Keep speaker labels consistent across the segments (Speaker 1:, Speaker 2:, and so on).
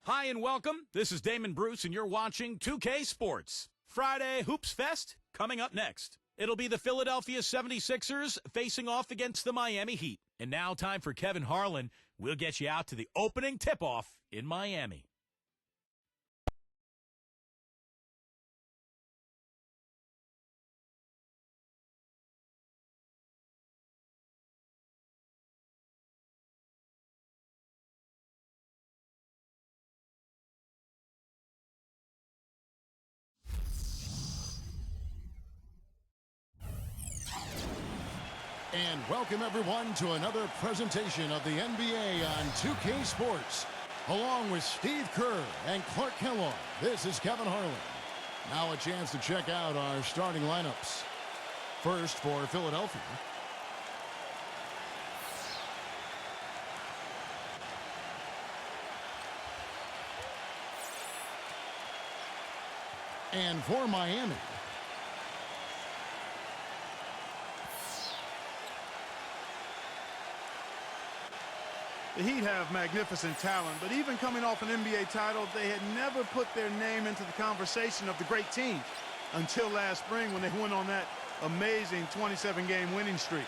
Speaker 1: Hi and welcome. This is Damon Bruce and you're watching 2K Sports. Friday Hoops Fest coming up next. It'll be the Philadelphia 76ers facing off against the Miami Heat. And now time for Kevin Harlan. We'll get you out to the opening tip-off in Miami.
Speaker 2: And welcome everyone to another presentation of the NBA on 2K Sports. Along with Steve Kerr and Clark Kellogg, this is Kevin Harlan. Now a chance to check out our starting lineups. First for Philadelphia. And for Miami.
Speaker 3: The Heat have magnificent talent, but even coming off an NBA title, they had never put their name into the conversation of the great teams until last spring when they went on that amazing 27-game winning streak.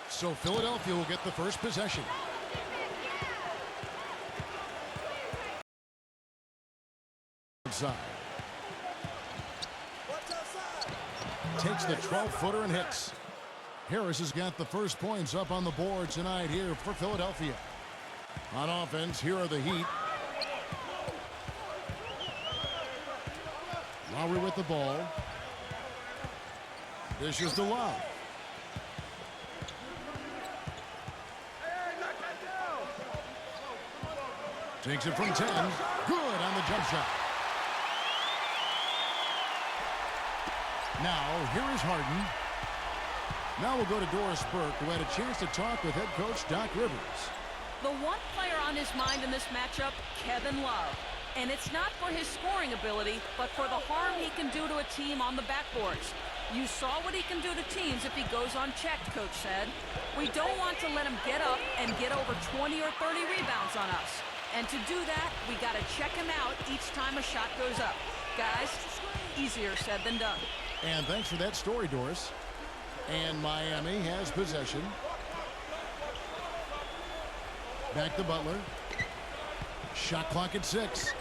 Speaker 2: So Philadelphia will get the first possession. Outside. Takes the 12-footer and hits. Harris has got the first points up on the board tonight here for Philadelphia. On offense, here are the Heat. Lowry with the ball. This is the Love. Takes it from 10. Good on the jump shot. Now, here is Harden. Now we'll go to Doris Burke, who had a chance to talk with head coach Doc Rivers.
Speaker 4: The one player on his mind in this matchup, Kevin Love. And it's not for his scoring ability, but for the harm he can do to a team on the backboards. You saw what he can do to teams if he goes unchecked, Coach said. We don't want to let him get up and get over 20 or 30 rebounds on us. And to do that, we got to check him out each time a shot goes up. Guys, easier said than done.
Speaker 2: And thanks for that story, Doris. And Miami has possession. Back to Butler. Shot clock at 6.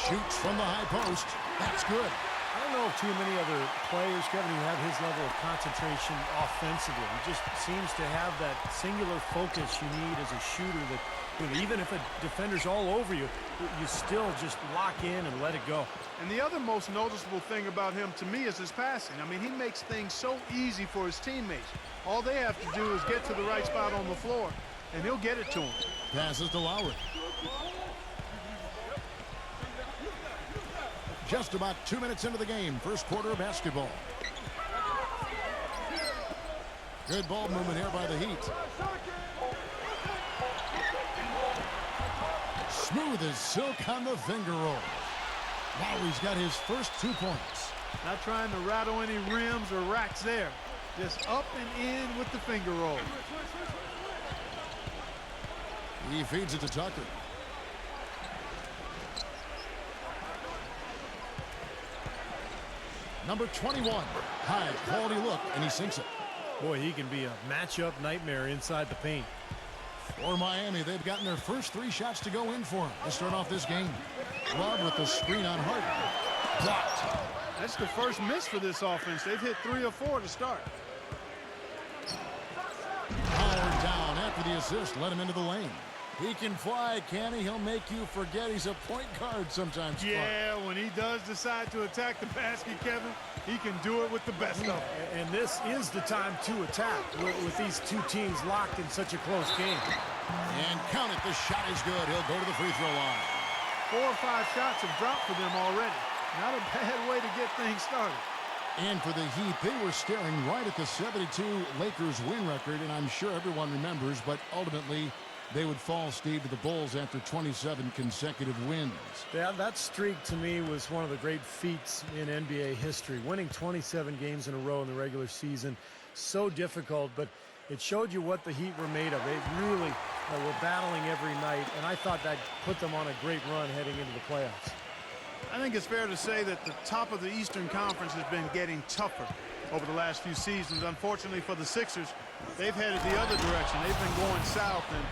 Speaker 2: Shoots from the high post. That's good.
Speaker 5: I don't know if too many other players, Kevin, who have his level of concentration offensively. He just seems to have that singular focus you need as a shooter that, you know, even if a defender's all over you, you still just lock in and let it go.
Speaker 3: And the other most noticeable thing about him to me is his passing. I mean, he makes things so easy for his teammates. All they have to do is get to the right spot on the floor, and he'll get it to him.
Speaker 2: Passes to Lowry. Just about 2 minutes into the game, first quarter of basketball. Good ball movement here by the Heat. Smooth as silk on the finger roll. Lowry's got his first 2 points.
Speaker 3: Not trying to rattle any rims or racks there. Just up and in with the finger roll.
Speaker 2: He feeds it to Tucker. Number 21. High quality look, and he sinks it.
Speaker 5: Boy, he can be a matchup nightmare inside the paint.
Speaker 2: For Miami, they've gotten their first 3 shots to go in for him to start off this game. Love with the screen on Harden. Blocked.
Speaker 3: That's the first miss for this offense. They've hit 3 or 4 to start.
Speaker 2: Howard down after the assist, let him into the lane. He can fly, can he? He'll make you forget he's a point guard sometimes.
Speaker 3: Yeah, when he does decide to attack the basket, Kevin, he can do it with the best of them.
Speaker 5: And this is the time to attack with these two teams locked in such a close game.
Speaker 2: And count it, the shot is good. He'll go to the free throw line.
Speaker 3: 4 or 5 shots have dropped for them already. Not a bad way to get things started.
Speaker 2: And for the Heat, they were staring right at the 72 Lakers win record, and I'm sure everyone remembers, but ultimately they would fall, Steve, to the Bulls after 27 consecutive wins.
Speaker 5: Yeah, that streak to me was one of the great feats in NBA history. Winning 27 games in a row in the regular season, so difficult, but it showed you what the Heat were made of. They really were battling every night, and I thought that put them on a great run heading into the playoffs.
Speaker 3: I think it's fair to say that the top of the Eastern Conference has been getting tougher over the last few seasons. Unfortunately for the Sixers, they've headed the other direction. They've been going south, and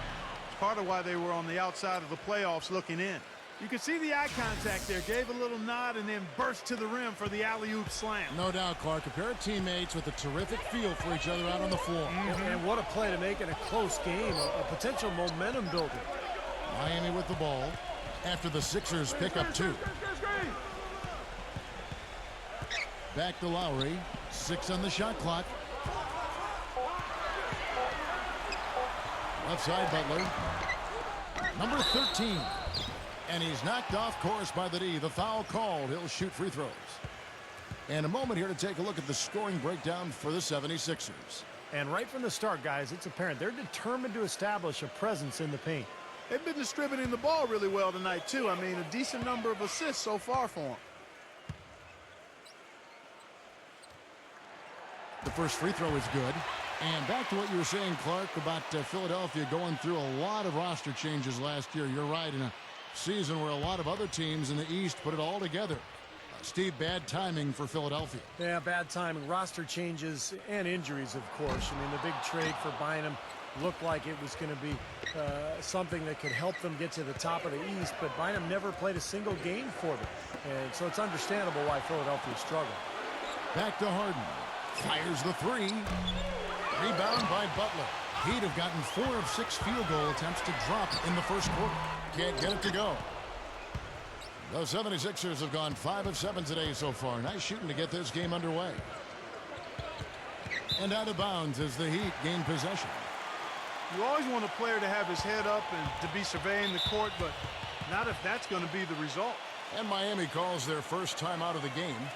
Speaker 3: it's part of why they were on the outside of the playoffs looking in. You can see the eye contact there. Gave a little nod and then burst to the rim for the alley-oop slam.
Speaker 2: No doubt, Clark. A pair of teammates with a terrific feel for each other out on the floor.
Speaker 5: And what a play to make in a close game, a potential momentum builder.
Speaker 2: Miami with the ball after the Sixers pick up 2. Back to Lowry. 6 on the shot clock. Left side, Butler. Number 13. And he's knocked off course by the D. The foul called. He'll shoot free throws. And a moment here to take a look at the scoring breakdown for the 76ers.
Speaker 5: And right from the start, guys, it's apparent they're determined to establish a presence in the paint.
Speaker 3: They've been distributing the ball really well tonight, too. I mean, a decent number of assists so far for them.
Speaker 2: The first free throw is good. And back to what you were saying, Clark, about Philadelphia going through a lot of roster changes last year. You're right, in a season where a lot of other teams in the East put it all together. Steve, bad timing for Philadelphia.
Speaker 5: Yeah, bad timing. Roster changes and injuries, of course. I mean, the big trade for Bynum looked like it was going to be something that could help them get to the top of the East, but Bynum never played a single game for them. And so it's understandable why Philadelphia struggled.
Speaker 2: Back to Harden. Fires the 3. Rebound by Butler. Heat have gotten 4 of 6 field goal attempts to drop in the first quarter. Can't get it to go. The 76ers have gone 5 of 7 today so far. Nice shooting to get this game underway. And out of bounds as the Heat gain possession.
Speaker 3: You always want a player to have his head up and to be surveying the court, but not if that's going to be the result.
Speaker 2: And Miami calls their first time out of the game.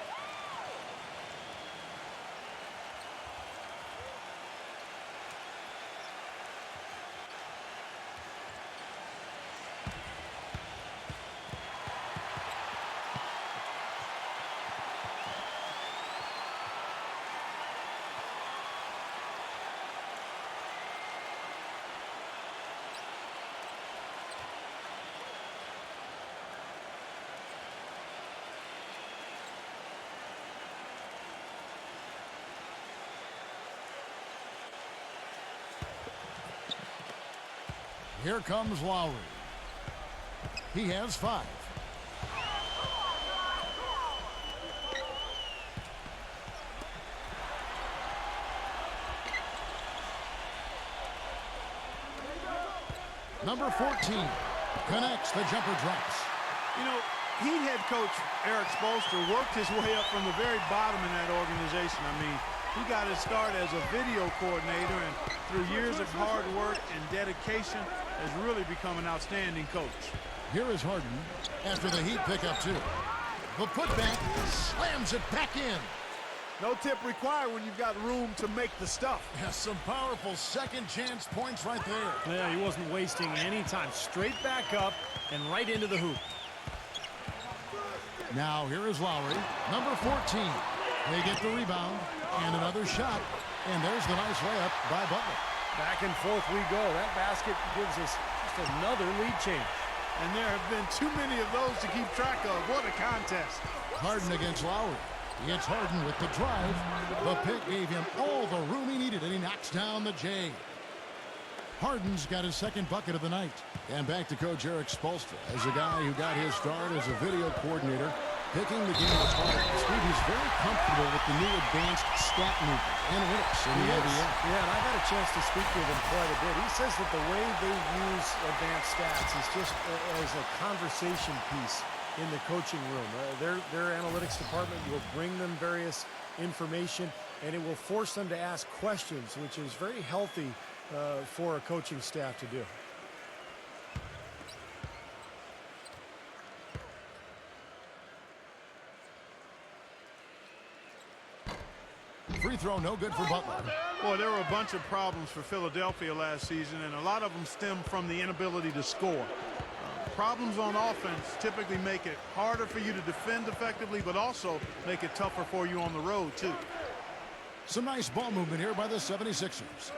Speaker 2: Here comes Lowry. He has 5. Number 14 connects, the jumper drops.
Speaker 3: You know, Heat head coach Eric Spoelstra worked his way up from the very bottom in that organization. I mean, he got his start as a video coordinator, and through years of hard work and dedication, has really become an outstanding coach.
Speaker 2: Here is Harden after the Heat pick up 2. The putback slams it back in.
Speaker 3: No tip required when you've got room to make the stuff.
Speaker 2: Yeah, some powerful second chance points right there.
Speaker 5: Yeah, he wasn't wasting any time. Straight back up and right into the hoop.
Speaker 2: Now here is Lowry, number 14. They get the rebound and another shot. And there's the nice layup by Butler.
Speaker 5: Back and forth we go. That basket gives us just another lead change.
Speaker 3: And there have been too many of those to keep track of. What a contest.
Speaker 2: Harden against Lowry. It's Harden with the drive. The pick gave him all the room he needed, and he knocks down the J. Harden's got his second bucket of the night. And back to Coach Eric Spoelstra as a guy who got his start as a video coordinator Picking the game apart, Steve is very comfortable with the new advanced stat movement, analytics in the NBA.
Speaker 5: Yeah, and I got a chance to speak with him quite a bit. He says that the way they use advanced stats is just as a conversation piece in the coaching room. Their analytics department will bring them various information, and it will force them to ask questions, which is very healthy for a coaching staff to do.
Speaker 2: Free throw, no good for Butler.
Speaker 3: Boy, there were a bunch of problems for Philadelphia last season, and a lot of them stem from the inability to score. Problems on offense typically make it harder for you to defend effectively, but also make it tougher for you on the road, too.
Speaker 2: Some nice ball movement here by the 76ers.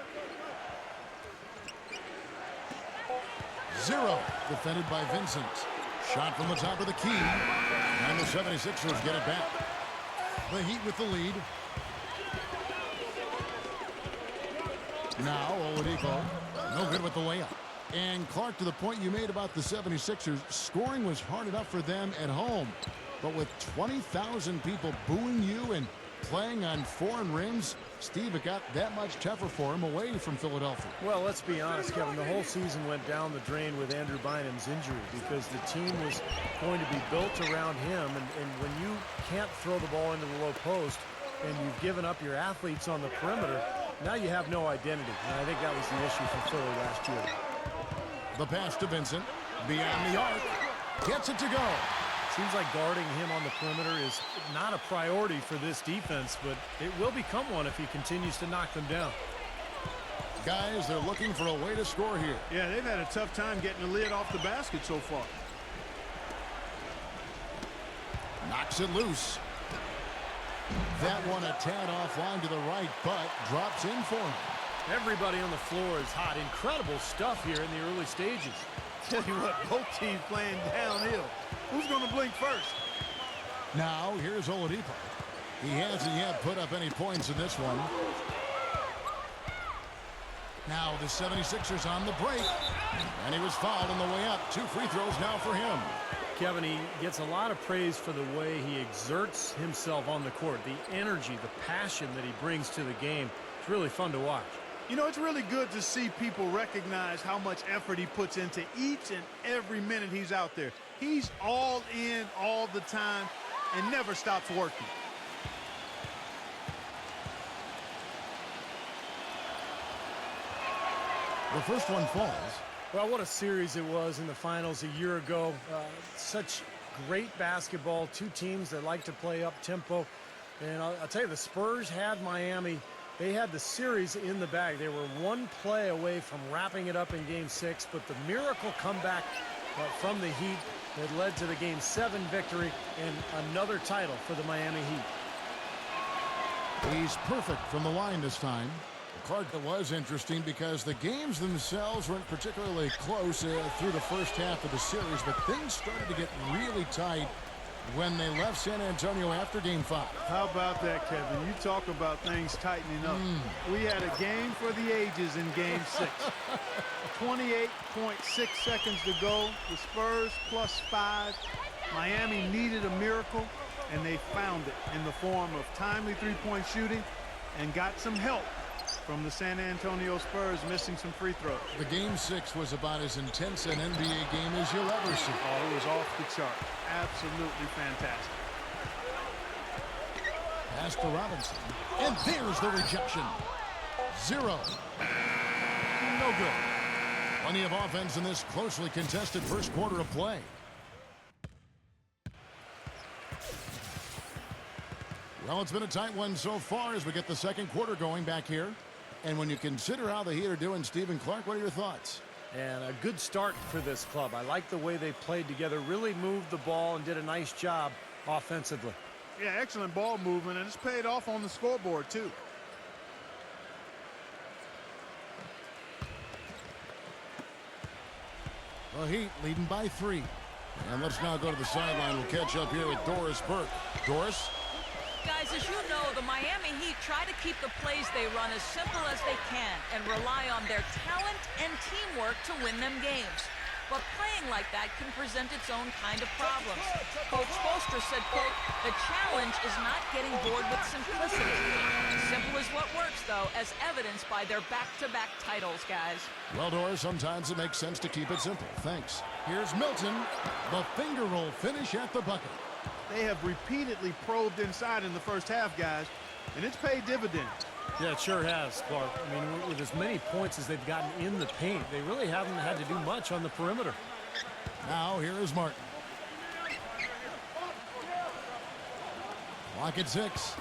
Speaker 2: 0, defended by Vincent. Shot from the top of the key, and the 76ers get it back. The Heat with the lead. Now, Oladipo, no good with the layup. And Clark, to the point you made about the 76ers, scoring was hard enough for them at home. But with 20,000 people booing you and playing on foreign rims, Steve, it got that much tougher for him away from Philadelphia.
Speaker 5: Well, let's be honest, Kevin. The whole season went down the drain with Andrew Bynum's injury because the team was going to be built around him. And when you can't throw the ball into the low post and you've given up your athletes on the perimeter, now you have no identity. And I think that was the issue for Philly last year.
Speaker 2: The pass to Vincent. Beyond the arc. Gets it to go.
Speaker 5: Seems like guarding him on the perimeter is not a priority for this defense, but it will become one if he continues to knock them down.
Speaker 2: Guys, they're looking for a way to score here.
Speaker 3: Yeah, they've had a tough time getting the lid off the basket so far.
Speaker 2: Knocks it loose. That one a tad offline to the right, but drops in for him.
Speaker 5: Everybody on the floor is hot. Incredible stuff here in the early stages.
Speaker 3: Tell you what, both teams playing downhill. Who's going to blink first?
Speaker 2: Now, here's Oladipo. He hasn't yet put up any points in this one. Now the 76ers on the break. And he was fouled on the way up. 2 free throws now for him.
Speaker 5: Kevin, he gets a lot of praise for the way he exerts himself on the court. The energy, the passion that he brings to the game. It's really fun to watch.
Speaker 3: You know, it's really good to see people recognize how much effort he puts into each and every minute he's out there. He's all in all the time and never stops working.
Speaker 2: The first one falls.
Speaker 5: Well, what a series it was in the finals a year ago. Such great basketball. 2 teams that like to play up-tempo. And I'll tell you, the Spurs had Miami. They had the series in the bag. They were 1 play away from wrapping it up in Game 6, but the miracle comeback from the Heat that led to the Game 7 victory and another title for the Miami Heat.
Speaker 2: He's perfect from the line this time. Clark, it was interesting because the games themselves weren't particularly close through the first half of the series, but things started to get really tight when they left San Antonio after Game 5.
Speaker 3: How about that, Kevin? You talk about things tightening up. We had a game for the ages in Game 6. 28.6 seconds to go. The Spurs +5. Miami needed a miracle, and they found it in the form of timely three-point shooting and got some help from the San Antonio Spurs missing some free throws.
Speaker 2: The Game 6 was about as intense an NBA game as you'll ever see.
Speaker 3: Oh, it was off the chart. Absolutely fantastic.
Speaker 2: Pass to Robinson. And there's the rejection. 0. No good. Plenty of offense in this closely contested first quarter of play. Well, it's been a tight one so far as we get the second quarter going back here. And when you consider how the Heat are doing, Stephen Clark, what are your thoughts?
Speaker 5: And a good start for this club. I like the way they played together, really moved the ball and did a nice job offensively.
Speaker 3: Yeah, excellent ball movement, and it's paid off on the scoreboard, too.
Speaker 2: The Heat leading by 3. And let's now go to the sideline. We'll catch up here with Doris Burke. Doris?
Speaker 4: Guys, as you know, the Miami Heat try to keep the plays they run as simple as they can and rely on their talent and teamwork to win them games. But playing like that can present its own kind of problems. Coach Spoelstra said, quote, "The challenge is not getting bored with simplicity." Simple is what works, though, as evidenced by their back-to-back titles, guys.
Speaker 2: Well, Doris, sometimes it makes sense to keep it simple. Thanks. Here's Milton. The finger roll finish at the bucket.
Speaker 3: They have repeatedly probed inside in the first half, guys, and it's paid dividends.
Speaker 5: Yeah, it sure has, Clark. I mean, with as many points as they've gotten in the paint, they really haven't had to do much on the perimeter.
Speaker 2: Now here is Martin. Clock at 6.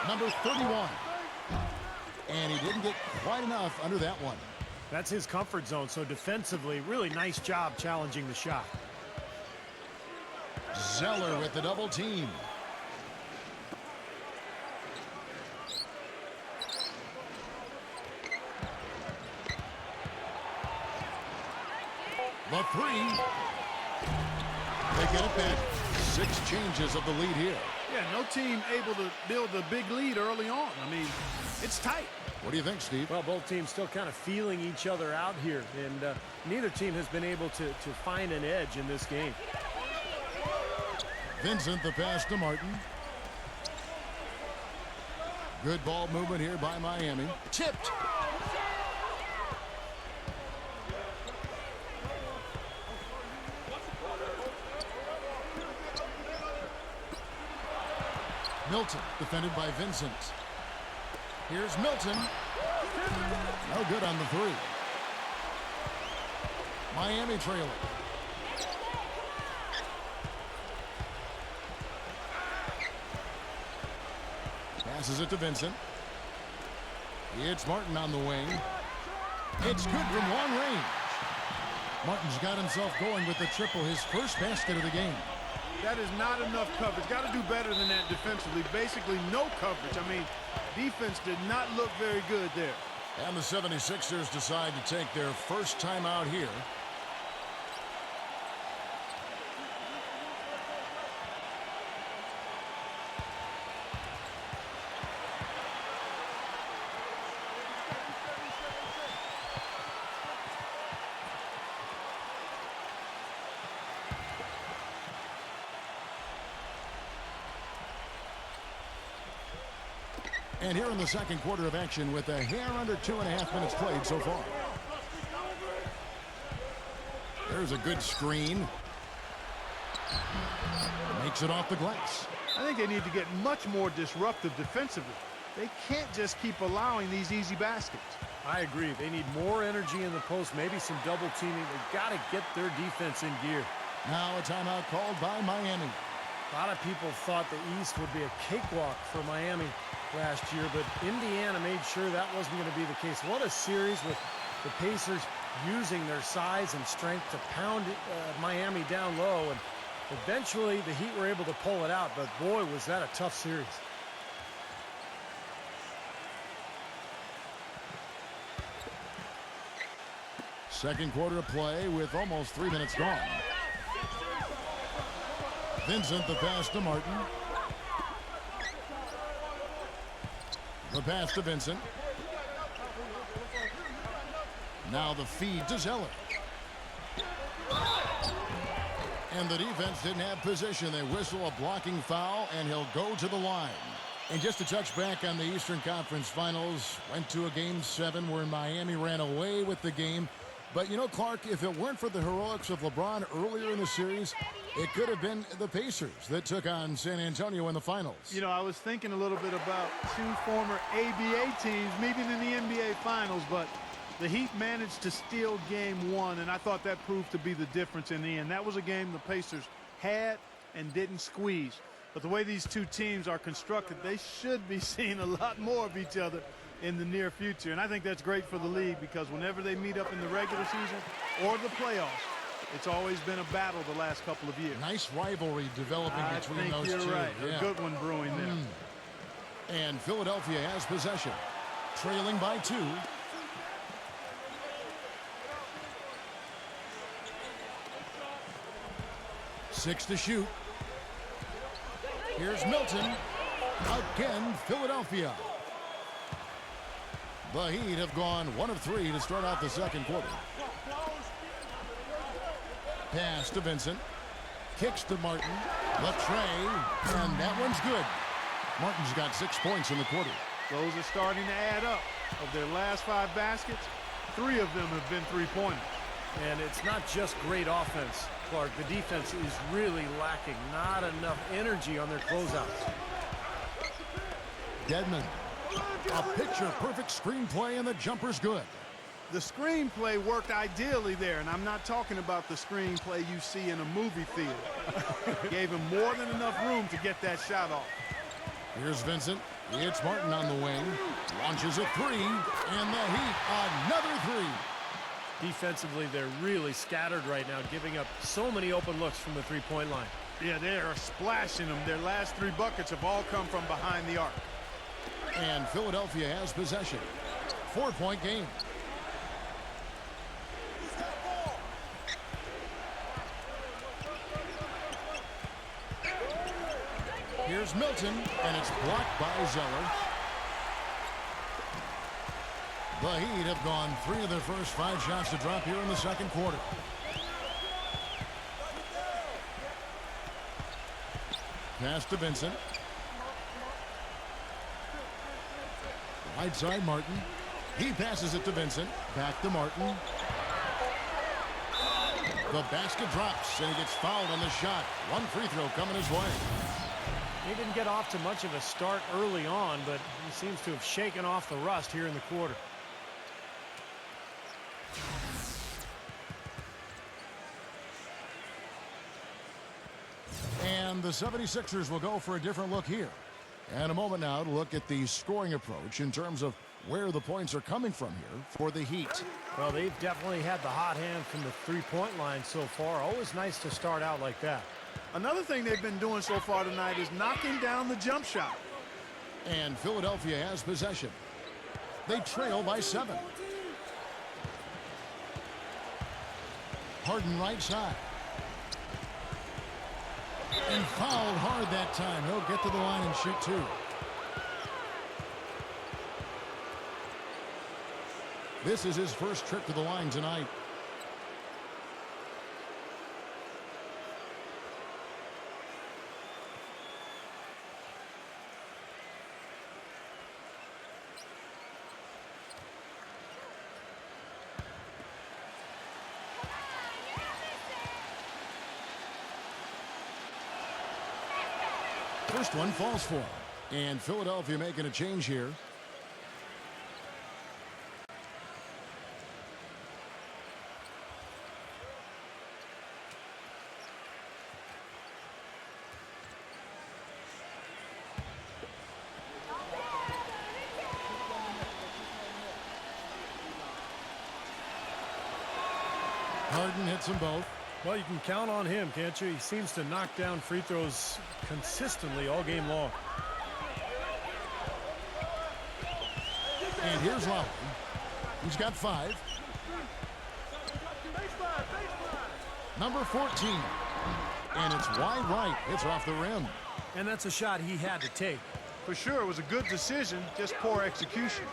Speaker 2: Number 31. And he didn't get quite enough under that one.
Speaker 5: That's his comfort zone, so defensively, really nice job challenging the shot.
Speaker 2: Zeller with the double team. The three. They get it back. 6 changes of the lead here.
Speaker 3: Yeah, no team able to build a big lead early on. I mean, it's tight.
Speaker 2: What do you think, Steve?
Speaker 5: Well, both teams still kind of feeling each other out here, and neither team has been able to find an edge in this game.
Speaker 2: Vincent, the pass to Martin. Good ball movement here by Miami. Tipped. Milton, defended by Vincent. Here's Milton. No good on the three. Miami trailing. Passes it to Vincent. It's Martin on the wing. It's good from long range. Martin's got himself going with the triple, his first basket of the game.
Speaker 3: That is not enough coverage. Got to do better than that defensively. Basically no coverage. I mean, defense did not look very good there.
Speaker 2: And the 76ers decide to take their first time out here. And here in the second quarter of action with a hair under 2.5 minutes played so far. There's a good screen. Makes it off the glass.
Speaker 3: I think they need to get much more disruptive defensively. They can't just keep allowing these easy baskets.
Speaker 5: I agree. They need more energy in the post, maybe some double teaming. They've got to get their defense in gear.
Speaker 2: Now a timeout called by Miami.
Speaker 5: A lot of people thought the East would be a cakewalk for Miami last year, but Indiana made sure that wasn't going to be the case. What a series with the Pacers using their size and strength to pound Miami down low, and eventually the Heat were able to pull it out, but boy, was that a tough series.
Speaker 2: Second quarter of play with almost 3 minutes gone. Vincent, the pass to Martin. The pass to Vincent. Now the feed to Zeller. And the defense didn't have position. They whistle a blocking foul, and he'll go to the line. And just to touch back on the Eastern Conference Finals, went to a Game 7 where Miami ran away with the game. But, you know, Clark, if it weren't for the heroics of LeBron earlier in the series, it could have been the Pacers that took on San Antonio in the finals.
Speaker 3: You know, I was thinking a little bit about two former ABA teams meeting in the NBA Finals, but the Heat managed to steal Game 1, and I thought that proved to be the difference in the end. That was a game the Pacers had and didn't squeeze. But the way these two teams are constructed, they should be seeing a lot more of each other in the near future. And I think that's great for the league because whenever they meet up in the regular season or the playoffs, it's always been a battle the last couple of years.
Speaker 2: Nice rivalry developing between those two.
Speaker 3: I think you're right.
Speaker 2: Yeah.
Speaker 3: A good one brewing there.
Speaker 2: And Philadelphia has possession, trailing by 2. Six to shoot. Here's Milton. Again, Philadelphia. The Heat have gone 1 of 3 to start out the second quarter. pass to Vincent. Kicks to Martin. Left tray, and that one's good. Martin's got 6 points in the quarter.
Speaker 3: Those are starting to add up. Of their last 5 baskets, 3 of them have been three-pointers.
Speaker 5: And it's not just great offense, Clark. The defense is really lacking. Not enough energy on their closeouts.
Speaker 2: Dedmon. A picture-perfect screenplay, and the jumper's good.
Speaker 3: The screenplay worked ideally there, and I'm not talking about the screenplay you see in a movie theater. Gave him more than enough room to get that shot off.
Speaker 2: Here's Vincent. It's Martin on the wing. Launches a three, and the Heat, another three.
Speaker 5: Defensively, they're really scattered right now, giving up so many open looks from the three-point line.
Speaker 3: Yeah, they are splashing them. Their last 3 buckets have all come from behind the arc.
Speaker 2: And Philadelphia has possession. 4-point game. Here's Milton, and it's blocked by Zeller. The Heat have gone 3 of their first 5 shots to drop here in the second quarter. Pass to Vincent. Right side, Martin. He passes it to Vincent. Back to Martin. The basket drops, and he gets fouled on the shot. 1 free throw coming his way.
Speaker 5: He didn't get off to much of a start early on, but he seems to have shaken off the rust here in the quarter.
Speaker 2: And the 76ers will go for a different look here. And a moment now to look at the scoring approach in terms of where the points are coming from here for the Heat.
Speaker 5: Well, they've definitely had the hot hand from the three-point line so far. Always nice to start out like that.
Speaker 3: Another thing they've been doing so far tonight is knocking down the jump shot.
Speaker 2: And Philadelphia has possession. They trail by 7. Harden right side. And fouled hard that time. He'll get to the line and shoot 2. This is his first trip to the line tonight. First one falls for him. And Philadelphia making a change here. Harden hits them both.
Speaker 5: Well, you can count on him, can't you? He seems to knock down free throws consistently all game long.
Speaker 2: And here's Lowry. He's got 5. Number 14. And it's wide right. It's off the rim.
Speaker 5: And that's a shot he had to take.
Speaker 3: For sure, it was a good decision, just poor execution.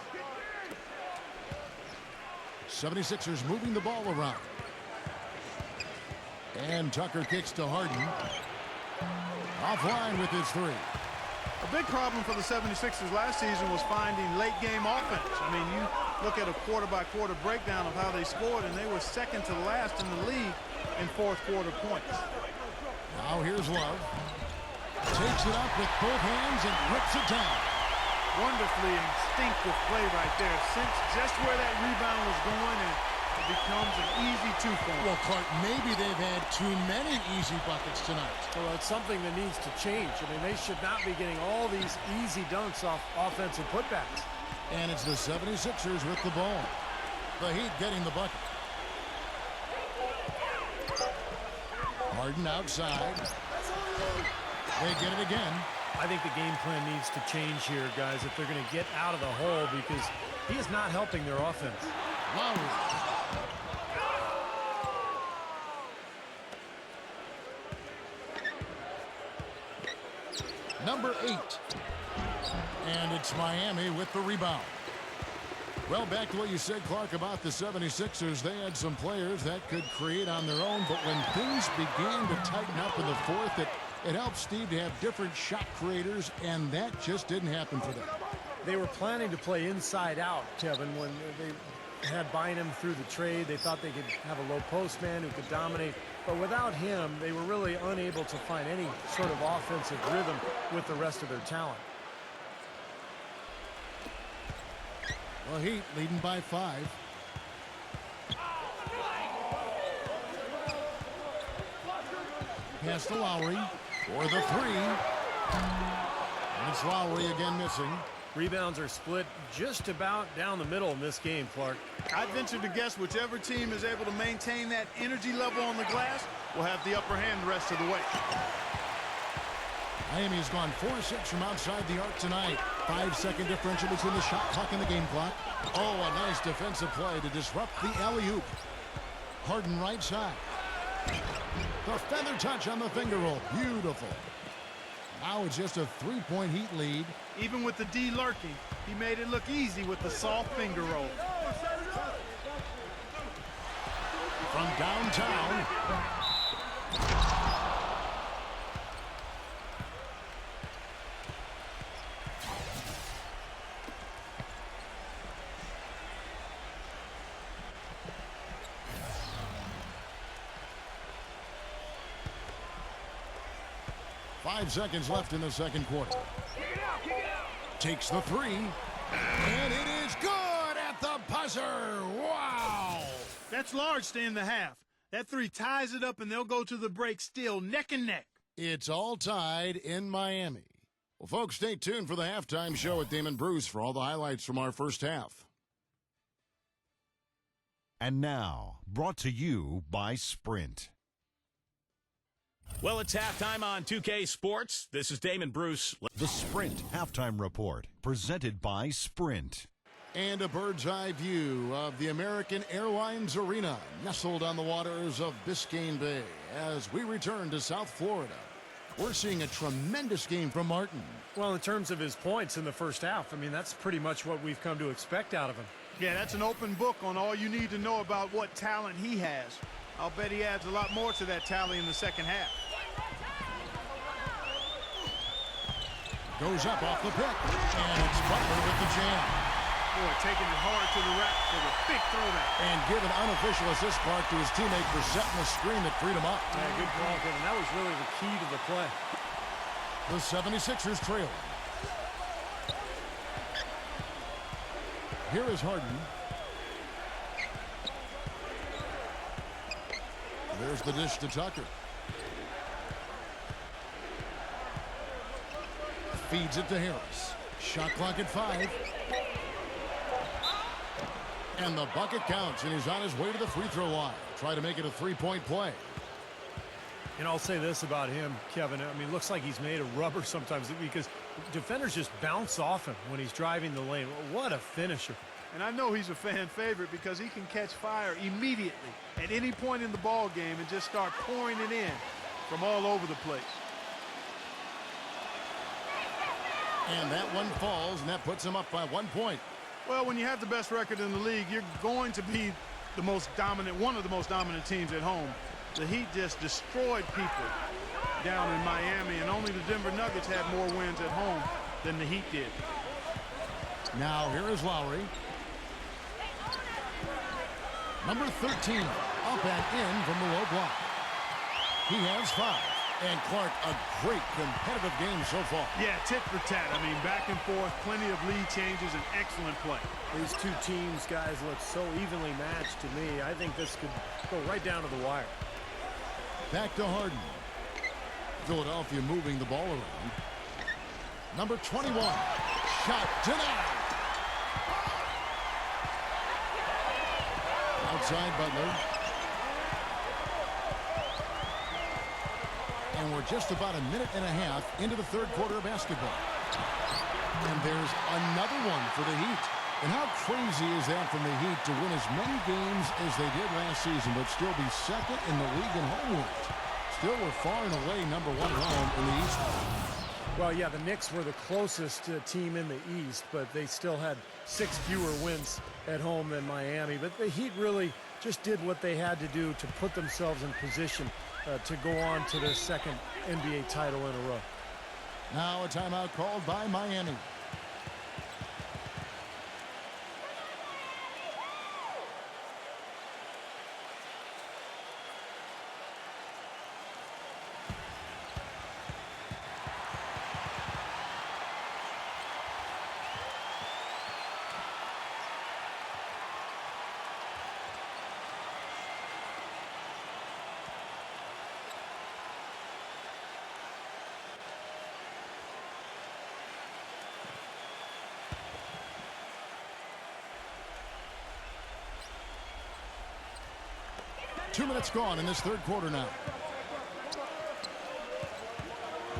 Speaker 2: 76ers moving the ball around. And Tucker kicks to Harden. Offline with his 3.
Speaker 3: A big problem for the 76ers last season was finding late-game offense. I mean, you look at a quarter-by-quarter breakdown of how they scored, and they were second to last in the league in fourth-quarter points.
Speaker 2: Now here's Love. Takes it up with both hands and rips it down.
Speaker 3: Wonderfully instinctive play right there. Sense just where that rebound was going, and it becomes an easy 2 for them.
Speaker 2: Well, Clark, maybe they've had too many easy buckets tonight.
Speaker 5: Well, it's something that needs to change. I mean, they should not be getting all these easy dunks off offensive putbacks.
Speaker 2: And it's the 76ers with the ball. The Heat getting the bucket. Harden outside. They get it again.
Speaker 5: I think the game plan needs to change here, guys, if they're going to get out of the hole, because he is not helping their offense.
Speaker 2: Lowry. Number 8. And it's Miami with the rebound. Well, back to what you said, Clark, about the 76ers. They had some players that could create on their own, but when things began to tighten up in the fourth, it helped Steve to have different shot creators, and that just didn't happen for them.
Speaker 5: They were planning to play inside out, Kevin, when they had Bynum through the trade. They thought they could have a low post man who could dominate. But without him, they were really unable to find any sort of offensive rhythm with the rest of their talent.
Speaker 2: Well, Heat leading by 5. Pass to Lowry for the 3. And it's Lowry again missing.
Speaker 5: Rebounds are split just about down the middle in this game, Clark.
Speaker 3: I'd venture to guess whichever team is able to maintain that energy level on the glass will have the upper hand the rest of the way.
Speaker 2: Miami's gone 4-6 from outside the arc tonight. 5-second differential between the shot clock and the game clock. Oh, a nice defensive play to disrupt the alley-oop. Harden right side. The feather touch on the finger roll. Beautiful. Now it's just a 3-point Heat lead.
Speaker 3: Even with the D lurking, he made it look easy with the soft finger roll.
Speaker 2: From downtown. 5 seconds left in the second quarter. Takes the 3. And it is good at the buzzer. Wow.
Speaker 3: That's large to end the half. That 3 ties it up, and they'll go to the break still neck and neck.
Speaker 2: It's all tied in Miami. Well, folks, stay tuned for the halftime show with Damon Bruce for all the highlights from our first half.
Speaker 6: And now, brought to you by Sprint.
Speaker 1: Well, it's halftime on 2K Sports. This is Damon Bruce.
Speaker 6: The Sprint Halftime Report, presented by Sprint.
Speaker 2: And a bird's eye view of the American Airlines Arena, nestled on the waters of Biscayne Bay. As we return to South Florida, we're seeing a tremendous game from Martin.
Speaker 5: Well, in terms of his points in the first half, I mean, that's pretty much what we've come to expect out of him.
Speaker 3: Yeah, that's an open book on all you need to know about what talent he has. I'll bet he adds a lot more to that tally in the second half.
Speaker 2: Goes up off the pick, and it's Butler with the jam.
Speaker 3: Boy, taking it hard to the rack for the big throwback.
Speaker 2: And give an unofficial assist, Clark, to his teammate for setting the screen that freed him up.
Speaker 5: Yeah, good call, Kevin. That was really the key to the play.
Speaker 2: The 76ers trail. Here is Harden. There's the dish to Tucker. Feeds it to Harris. Shot clock at 5. And the bucket counts, and he's on his way to the free throw line. Try to make it a 3-point play.
Speaker 5: And I'll say this about him, Kevin. I mean, it looks like he's made of rubber sometimes because defenders just bounce off him when he's driving the lane. What a finisher.
Speaker 3: And I know he's a fan favorite because he can catch fire immediately at any point in the ball game and just start pouring it in from all over the place.
Speaker 2: And that one falls, and that puts him up by 1 point.
Speaker 3: Well, when you have the best record in the league, you're going to be the most dominant, one of the most dominant teams at home. The Heat just destroyed people down in Miami, and only the Denver Nuggets had more wins at home than the Heat did.
Speaker 2: Now here is Lowry. Number 13, up and in from the low block. He has 5. And Clark, a great competitive game so far.
Speaker 3: Yeah, tit for tat. I mean, back and forth, plenty of lead changes, and excellent play.
Speaker 5: These two teams, guys, look so evenly matched to me. I think this could go right down to the wire.
Speaker 2: Back to Harden. Philadelphia moving the ball around. Number 21. Shot denied. Outside Butler. And we're just about a minute and a half into the third quarter of basketball. And there's another one for the Heat. And how crazy is that from the Heat to win as many games as they did last season, but still be second in the league in home wins? Still, we're far and away number 1 at home in the East.
Speaker 5: Well, yeah, the Knicks were the closest team in the East, but they still had 6 fewer wins at home than Miami. But the Heat really just did what they had to do to put themselves in position to go on to their second NBA title in a row.
Speaker 2: Now a timeout called by Miami. Two minutes gone in this third quarter now.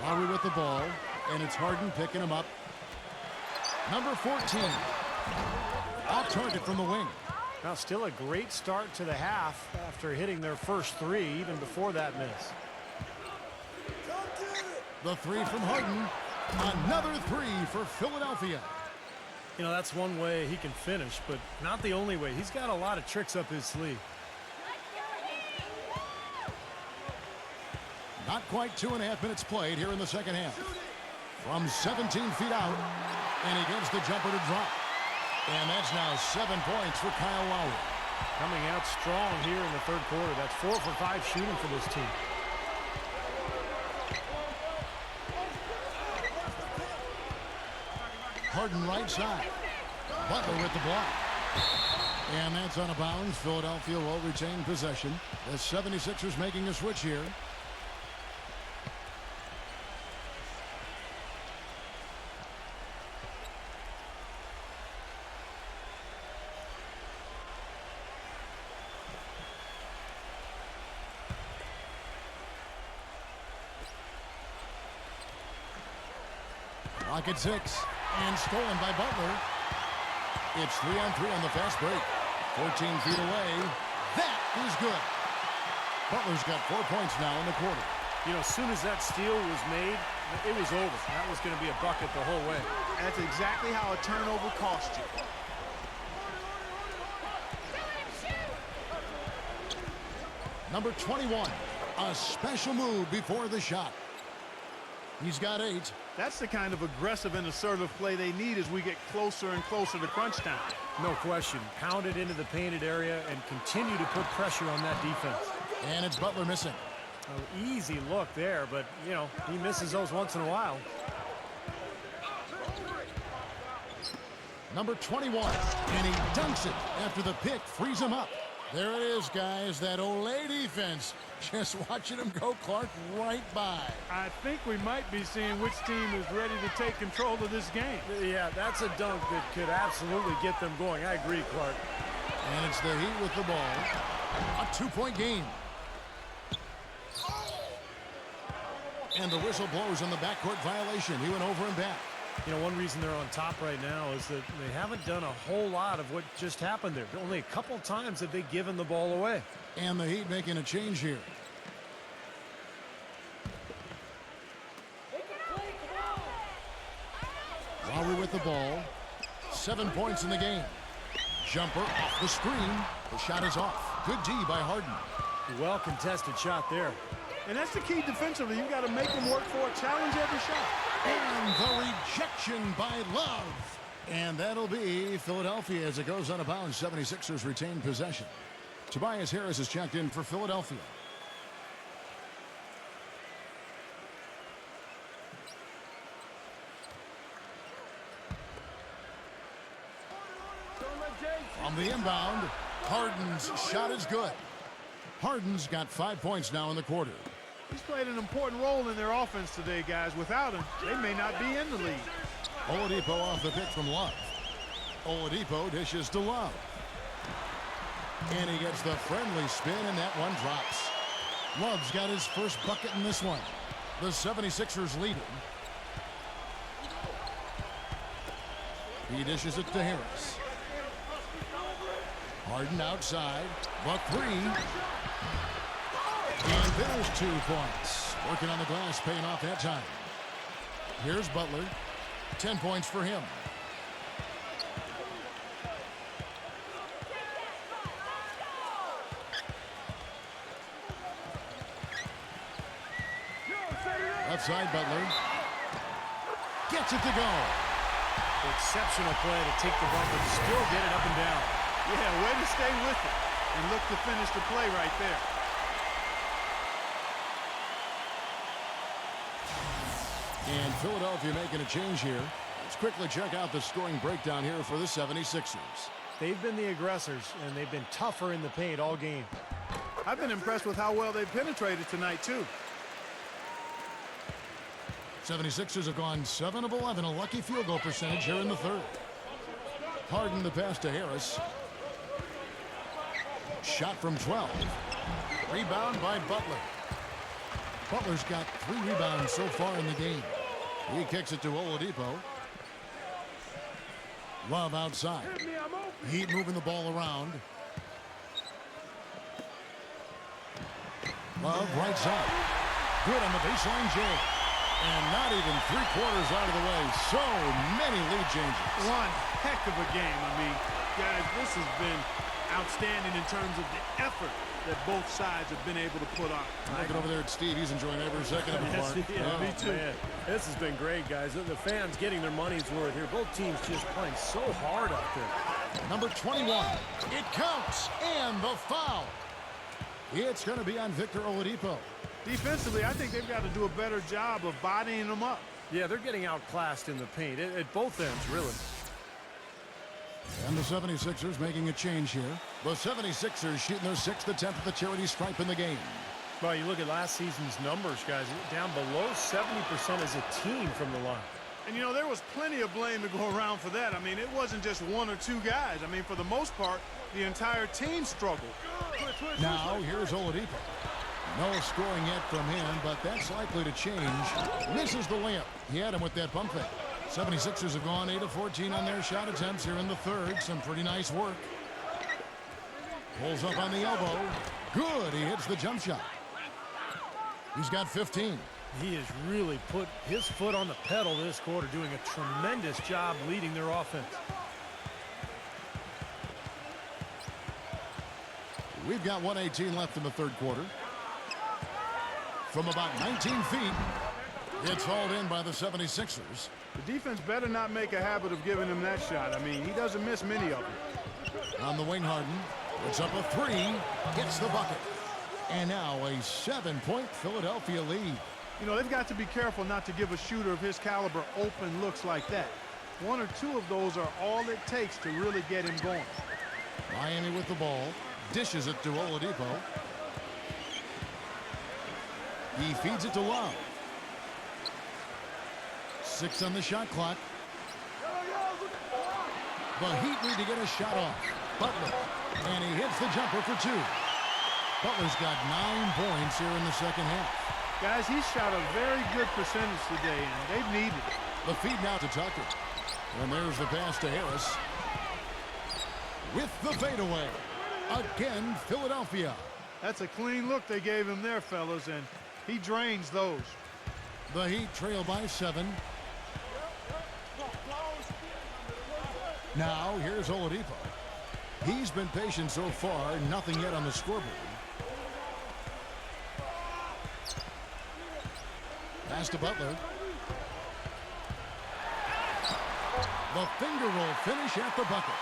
Speaker 2: Lowry with the ball, and it's Harden picking him up. Number 14. Off target from the wing.
Speaker 5: Now still a great start to the half after hitting their first 3 even before that miss.
Speaker 2: The 3 from Harden. Another 3 for Philadelphia.
Speaker 5: You know, that's one way he can finish, but not the only way. He's got a lot of tricks up his sleeve.
Speaker 2: Not quite 2.5 minutes played here in the second half. From 17 feet out, and he gets the jumper to drop. And that's now 7 points for Kyle Lowry.
Speaker 5: Coming out strong here in the third quarter. That's 4 for 5 shooting for this team.
Speaker 2: Harden right side. Butler with the block. And that's out of bounds. Philadelphia will retain possession. The 76ers making a switch here. Clock at 6, and stolen by Butler. It's 3-on-3 on the fast break. 14 feet away. That is good. Butler's got 4 points now in the quarter.
Speaker 5: You know, as soon as that steal was made, it was over. That was going to be a bucket the whole way.
Speaker 3: That's exactly how a turnover cost you.
Speaker 2: Number 21, a special move before the shot. He's got 8.
Speaker 3: That's the kind of aggressive and assertive play they need as we get closer and closer to crunch time.
Speaker 5: No question. Pound it into the painted area and continue to put pressure on that defense.
Speaker 2: And it's Butler missing.
Speaker 5: Oh, easy look there, but, you know, he misses those once in a while.
Speaker 2: Number 21, and he dunks it after the pick frees him up. There it is, guys, that Olay defense. Just watching him go, Clark, right by.
Speaker 3: I think we might be seeing which team is ready to take control of this game.
Speaker 5: Yeah, that's a dunk that could absolutely get them going. I agree, Clark.
Speaker 2: And it's the Heat with the ball. A 2-point game. And the whistle blows on the backcourt violation. He went over and back.
Speaker 5: You know, one reason they're on top right now is that they haven't done a whole lot of what just happened there. Only a couple times have they given the ball away.
Speaker 2: And the Heat making a change here. Lowry with the ball. 7 points in the game. Jumper off the screen. The shot is off. Good D by Harden.
Speaker 5: Well contested shot there.
Speaker 3: And that's the key defensively. You've got to make them work for it. Challenge every shot.
Speaker 2: And the rejection by Love. And that'll be Philadelphia as it goes out of bounds. 76ers retain possession. Tobias Harris is checked in for Philadelphia. On the inbound, Harden's shot is good. Harden's got 5 points now in the quarter.
Speaker 3: He's played an important role in their offense today, guys. Without him, they may not be in the lead.
Speaker 2: Oladipo off the pick from Love. Oladipo dishes to Love. And he gets the friendly spin, and that one drops. Love's got his first bucket in this one. The 76ers leading. He dishes it to Harris. Harden outside. Buck 3. And there's 2 points. Working on the glass, paying off that time. Here's Butler. 10 points for him. Left side, Butler. Gets it to go.
Speaker 5: Exceptional play to take the bump and still get it up and down.
Speaker 3: Yeah, way to stay with it and look to finish the play right there.
Speaker 2: And Philadelphia making a change here. Let's quickly check out the scoring breakdown here for the 76ers.
Speaker 5: They've been the aggressors, and they've been tougher in the paint all game.
Speaker 3: I've been impressed with how well they've penetrated tonight, too.
Speaker 2: 76ers have gone 7 of 11, a lucky field goal percentage here in the third. Harden the pass to Harris. Shot from 12. Rebound by Butler. Butler's got 3 rebounds so far in the game. He kicks it to Oladipo. Love outside. Heat moving the ball around. Love right side. Good on the baseline jam. And not even 3/4 out of the way. So many lead changes.
Speaker 3: One heck of a game. I mean, guys, this has been outstanding in terms of the effort that both sides have been able to put on.
Speaker 2: Looking over there at Steve. He's enjoying every second of it, Mark.
Speaker 5: Me too. Man, this has been great, guys. The fans getting their money's worth here. Both teams just playing so hard out there.
Speaker 2: Number 21. It counts. And the foul. It's going to be on Victor Oladipo.
Speaker 3: Defensively, I think they've got to do a better job of bodying them up.
Speaker 5: Yeah, they're getting outclassed in the paint at both ends, really.
Speaker 2: And the 76ers making a change here. The 76ers shooting their 6th attempt at the charity stripe in the game.
Speaker 5: Well, you look at last season's numbers, guys. Down below 70% as a team from the line.
Speaker 3: And, you know, there was plenty of blame to go around for that. I mean, it wasn't just 1 or 2 guys. I mean, for the most part, the entire team struggled.
Speaker 2: Now, here's Oladipo. No scoring yet from him, but that's likely to change. Misses the layup. He had him with that pump fake. 76ers have gone 8 of 14 on their shot attempts here in the third. Some pretty nice work. Pulls up on the elbow. Good. He hits the jump shot. He's got 15.
Speaker 5: He has really put his foot on the pedal this quarter, doing a tremendous job leading their offense.
Speaker 2: We've got 1:18 left in the third quarter. From about 19 feet, it's hauled in by the 76ers.
Speaker 3: The defense better not make a habit of giving him that shot. I mean, he doesn't miss many of them.
Speaker 2: On the wing, Harden puts up a 3, gets the bucket. And now a 7-point Philadelphia lead.
Speaker 3: You know, they've got to be careful not to give a shooter of his caliber open looks like that. 1 or 2 of those are all it takes to really get him going.
Speaker 2: Miami with the ball. Dishes it to Oladipo. He feeds it to Love. 6 on the shot clock. The Heat need to get a shot off. Butler. And he hits the jumper for 2. Butler's got 9 points here in the second half.
Speaker 3: Guys, he shot a very good percentage today, and they've needed it.
Speaker 2: The feed now to Tucker. And there's the pass to Harris. With the fadeaway. Again, Philadelphia.
Speaker 3: That's a clean look they gave him there, fellas, and he drains those.
Speaker 2: The Heat trail by 7. Now, here's Oladipo. He's been patient so far, nothing yet on the scoreboard. Pass to Butler. The finger roll finish at the bucket.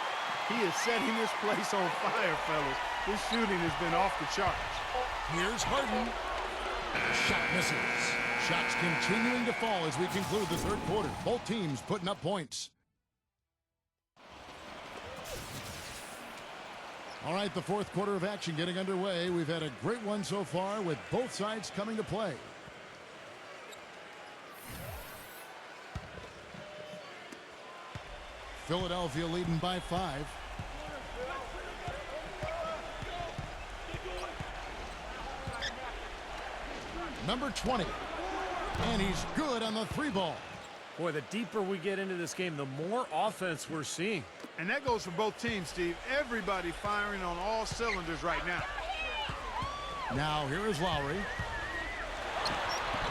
Speaker 3: He is setting this place on fire, fellas. His shooting has been off the charts.
Speaker 2: Here's Harden. Shot misses. Shots continuing to fall as we conclude the third quarter. Both teams putting up points. All right, the fourth quarter of action getting underway. We've had a great one so far with both sides coming to play. Philadelphia leading by 5. Number 20. And he's good on the 3 ball.
Speaker 5: Boy, the deeper we get into this game, the more offense we're seeing.
Speaker 3: And that goes for both teams, Steve. Everybody firing on all cylinders right now.
Speaker 2: Now here is Lowry.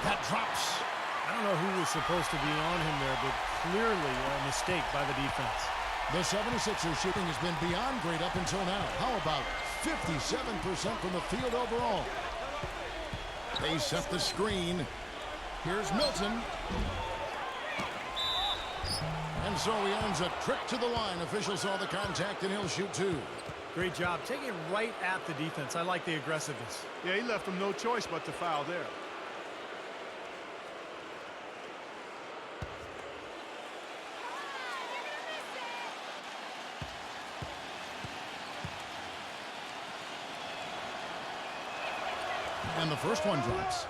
Speaker 2: That drops.
Speaker 5: I don't know who was supposed to be on him there, but clearly a mistake by the defense.
Speaker 2: The 76ers shooting has been beyond great up until now. How about 57% from the field overall? They set the screen. Here's Milton. And so he earns a trip to the line. Official saw the contact, and he'll shoot two.
Speaker 5: Great job. Taking it right at the defense. I like the aggressiveness.
Speaker 3: Yeah, he left them no choice but to foul there.
Speaker 2: And the first one drops.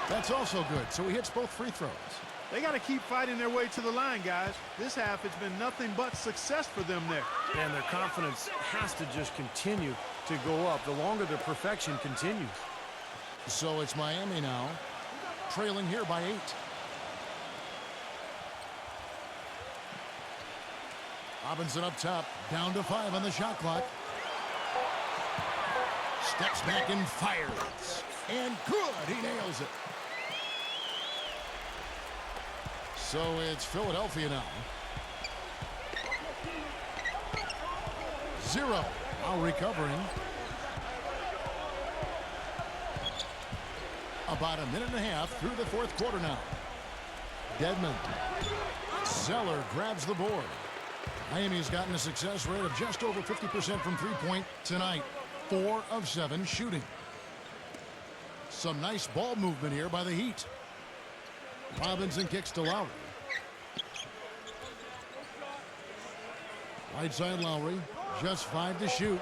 Speaker 2: That's also good, so he hits both free throws.
Speaker 3: They got to keep fighting their way to the line, guys. This half has been nothing but success for them there.
Speaker 5: And their confidence has to just continue to go up the longer their perfection continues.
Speaker 2: So it's Miami now, trailing here by 8. Robinson up top, down to 5 on the shot clock. Steps back and fires. And good, he nails it. So it's Philadelphia now. 0. Now recovering. About a minute and a half through the fourth quarter now. Dedmon. Zeller grabs the board. Miami's gotten a success rate of just over 50% from three-point tonight. 4 of 7 shooting. Some nice ball movement here by the Heat. Robinson kicks to Lowry. Right side Lowry, just 5 to shoot.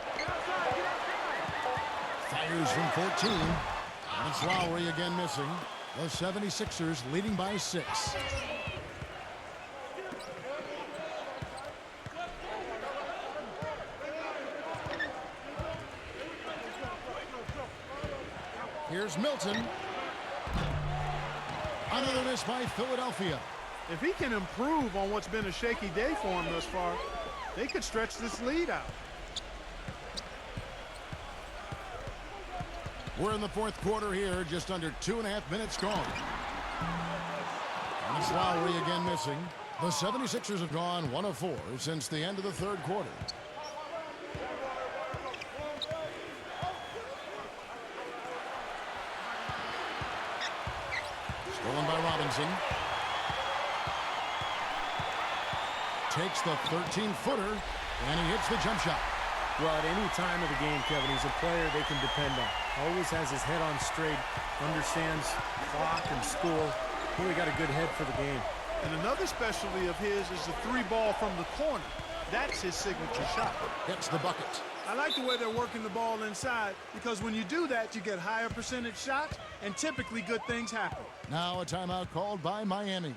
Speaker 2: Fires from 14. And it's Lowry again missing. The 76ers leading by 6. Here's Milton. Another miss by Philadelphia.
Speaker 3: If he can improve on what's been a shaky day for him thus far, they could stretch this lead out.
Speaker 2: We're in the fourth quarter here, just under 2.5 minutes gone. And it's Lowry again missing. The 76ers have gone 1 of 4 since the end of the third quarter. Stolen by Robinson. Takes the 13-footer, and he hits the jump shot.
Speaker 5: Well, at any time of the game, Kevin, he's a player they can depend on. Always has his head on straight, understands clock and score. Really got a good head for the game.
Speaker 3: And another specialty of his is the 3-ball from the corner. That's his signature shot.
Speaker 2: Hits the bucket.
Speaker 3: I like the way they're working the ball inside, because when you do that, you get higher percentage shots, and typically good things happen.
Speaker 2: Now a timeout called by Miami.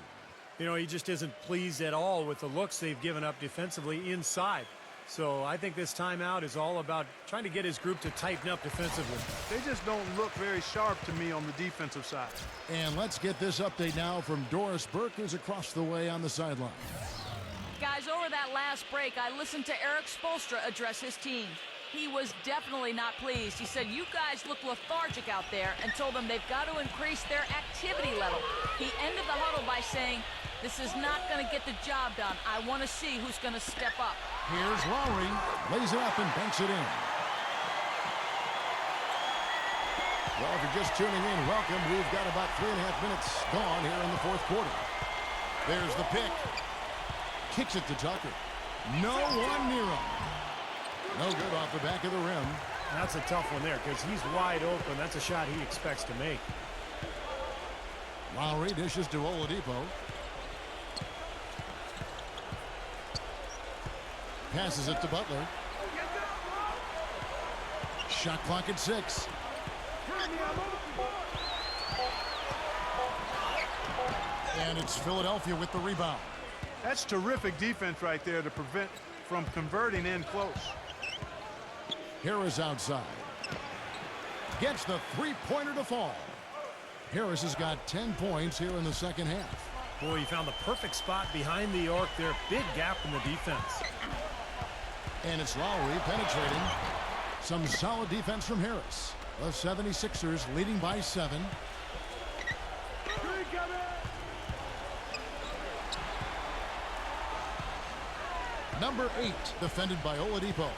Speaker 5: You know, he just isn't pleased at all with the looks they've given up defensively inside. So I think this timeout is all about trying to get his group to tighten up defensively.
Speaker 3: They just don't look very sharp to me on the defensive side.
Speaker 2: And let's get this update now from Doris Burke, who's across the way on the sideline.
Speaker 4: Guys, over that last break, I listened to Eric Spoelstra address his team. He was definitely not pleased. He said, you guys look lethargic out there, and told them they've got to increase their activity level. He ended the huddle by saying, this is not going to get the job done. I want to see who's going to step up.
Speaker 2: Here's Lowry, lays it up and banks it in. Well, if you're just tuning in, welcome. We've got about 3.5 minutes gone here in the fourth quarter. There's the pick. Kicks it to Tucker. No one near him. No good off the back of the rim.
Speaker 5: That's a tough one there because he's wide open. That's a shot he expects to make.
Speaker 2: Lowry dishes to Oladipo. Passes it to Butler. Shot clock at 6. And it's Philadelphia with the rebound.
Speaker 3: That's terrific defense right there to prevent from converting in close.
Speaker 2: Harris outside. gets the three-pointer to fall. Harris has got 10 points here in the second half.
Speaker 5: Boy, he found the perfect spot behind the arc there. Big gap in the defense.
Speaker 2: And it's Lowry penetrating. Some solid defense from Harris. The 76ers leading by 7. Number 8, defended by Oladipo.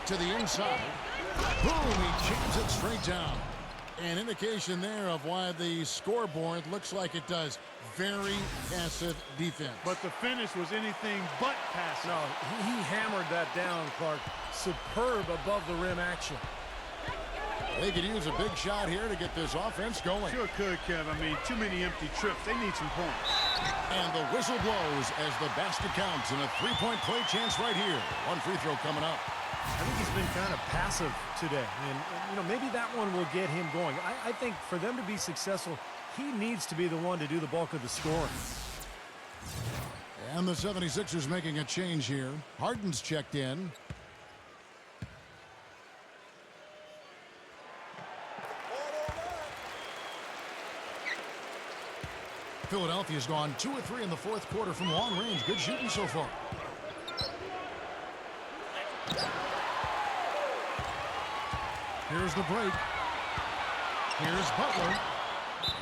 Speaker 2: To the inside. Boom, he jams it straight down. An indication there of why the scoreboard looks like it does. Very passive defense.
Speaker 3: But the finish was anything but passive.
Speaker 5: No, he hammered that down, Clark. Superb above the rim action.
Speaker 2: They could use a big shot here to get this offense going.
Speaker 3: Sure could, Kev. I mean, too many empty trips. They need some points.
Speaker 2: And the whistle blows as the basket counts, and a three-point play chance right here. One free throw coming up.
Speaker 5: I think he's been kind of passive today. And you know, maybe that one will get him going. I think for them to be successful, he needs to be the one to do the bulk of the scoring.
Speaker 2: And the 76ers making a change here. Harden's checked in. Philadelphia's gone 2 of 3 in the fourth quarter from long range. Good shooting so far. Here's the break. Here's Butler.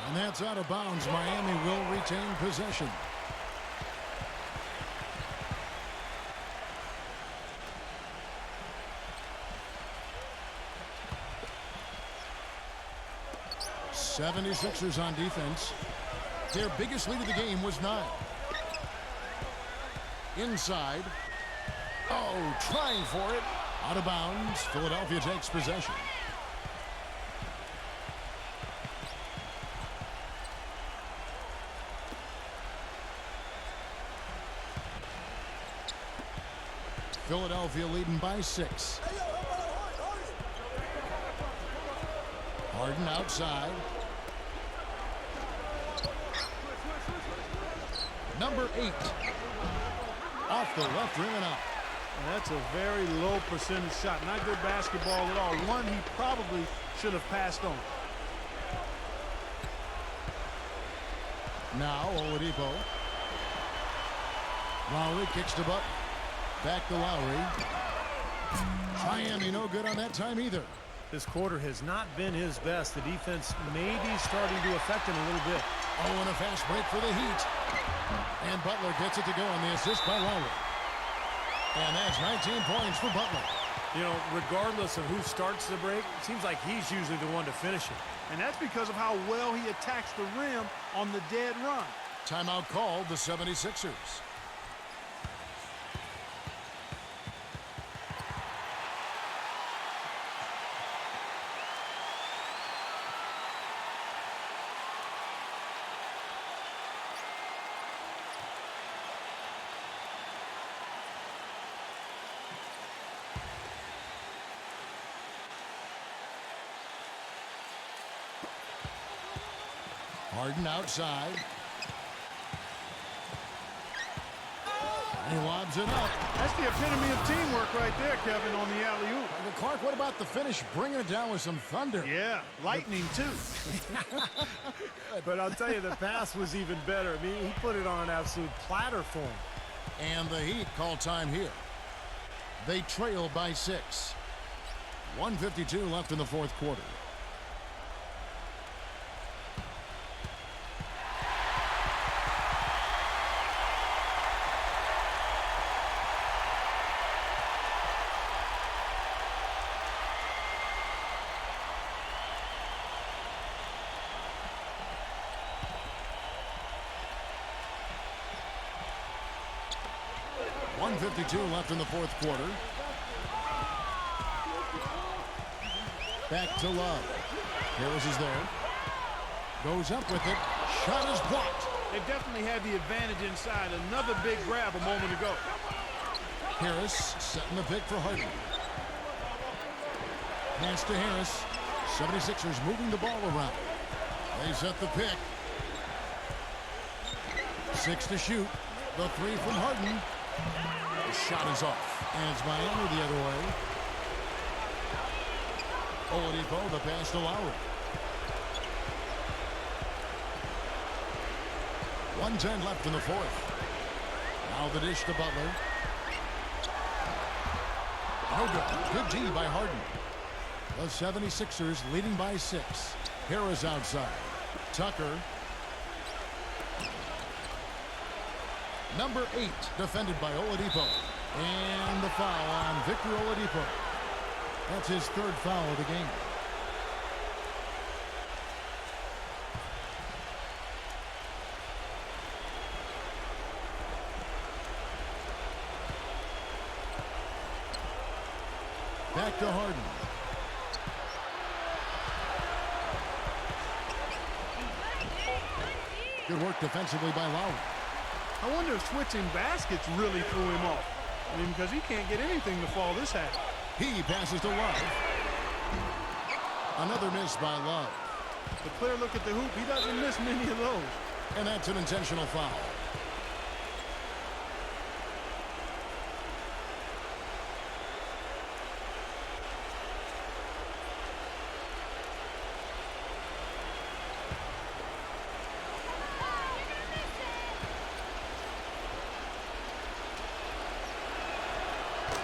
Speaker 2: And that's out of bounds. Miami will retain possession. '76ers on defense. Their biggest lead of the game was 9. Inside. Oh, trying for it. Out of bounds. Philadelphia takes possession. Philadelphia leading by 6. Harden outside. Number 8. Off the left rim and out.
Speaker 3: And that's a very low percentage shot. Not good basketball at all. One he probably should have passed on.
Speaker 2: Now Oladipo. Lowry kicks to Butler. Back to Lowry. Miami no good on that time either.
Speaker 5: This quarter has not been his best. The defense may be starting to affect him a little bit.
Speaker 2: Oh, and a fast break for the Heat. And Butler gets it to go on the assist by Lowry. And that's 19 points for Butler.
Speaker 5: You know, regardless of who starts the break, it seems like he's usually the one to finish it.
Speaker 3: And that's because of how well he attacks the rim on the dead run.
Speaker 2: Timeout called the 76ers. Harden outside. He lobs it up.
Speaker 3: That's the epitome of teamwork right there, Kevin, on the alley-oop.
Speaker 2: Well, Clark, what about the finish? Bringing it down with some thunder.
Speaker 3: Yeah, lightning too.
Speaker 5: But I'll tell you, the pass was even better. I mean, he put it on an absolute platter for him.
Speaker 2: And the Heat call time here. They trail by 6. 1:52 left in the fourth quarter. .52 left in the fourth quarter. Back to Love. Harris is there. Goes up with it. Shot is blocked.
Speaker 3: They definitely had the advantage inside. Another big grab a moment ago.
Speaker 2: Harris setting the pick for Harden. Pass to Harris. 76ers moving the ball around. They set the pick. 6 to shoot. The 3 from Harden. The shot is off. And it's Miami the other way. Oladipo, the pass to Lowry. 1:10 left in the fourth. Now the dish to Butler. No good. Good D by Harden. The 76ers leading by 6. Harris outside. Tucker. Number 8 defended by Oladipo. And the foul on Victor Oladipo. That's his third foul of the game. Back to Harden. Good work defensively by Lowry.
Speaker 3: I wonder if switching baskets really threw him off. I mean, because he can't get anything to fall this half.
Speaker 2: He passes to Love. Another miss by Love.
Speaker 3: The clear look at the hoop, he doesn't miss many of those.
Speaker 2: And that's an intentional foul.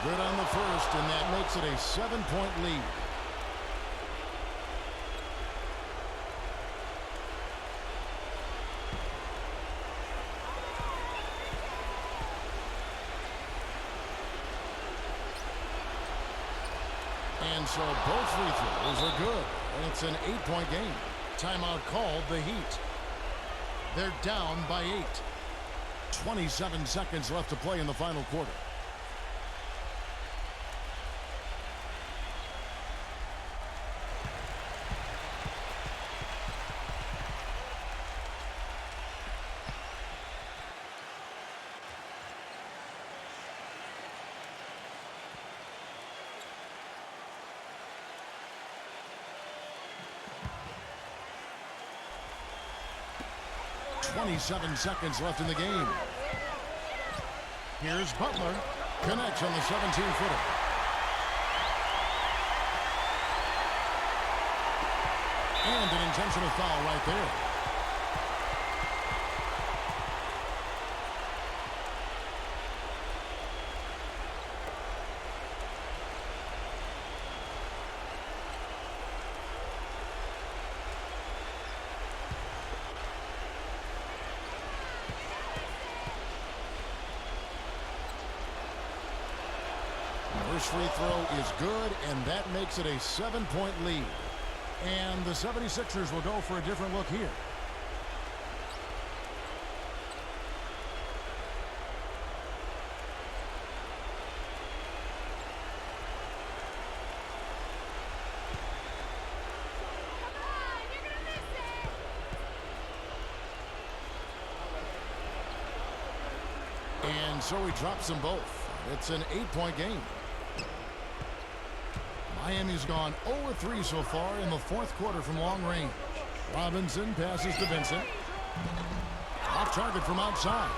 Speaker 2: Good on the first, and that makes it a 7-point lead. And so both free throws are good, and it's an 8-point game. Timeout called, the Heat. They're down by 8. 27 seconds left to play in the final quarter. .27 seconds left in the game. Here's Butler. Connects on the 17-footer. And an intentional foul right there. First free throw is good, and that makes it a 7-point lead. And the 76ers will go for a different look here. And so he drops them both. It's an 8-point game. Miami's gone 0-3 so far in the fourth quarter from long range. Robinson passes to Vincent. Off target from outside.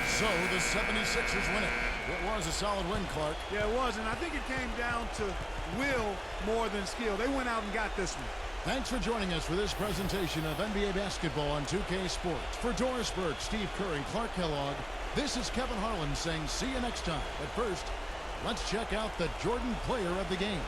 Speaker 2: So the 76ers win it. It was a solid win, Clark.
Speaker 3: Yeah, it was, and I think it came down to will more than skill. They went out and got this one.
Speaker 2: Thanks for joining us for this presentation of NBA basketball on 2K Sports. For Doris Burke, Steve Kerr, and Clark Kellogg, this is Kevin Harlan saying see you next time. But first, let's check out the Jordan player of the game.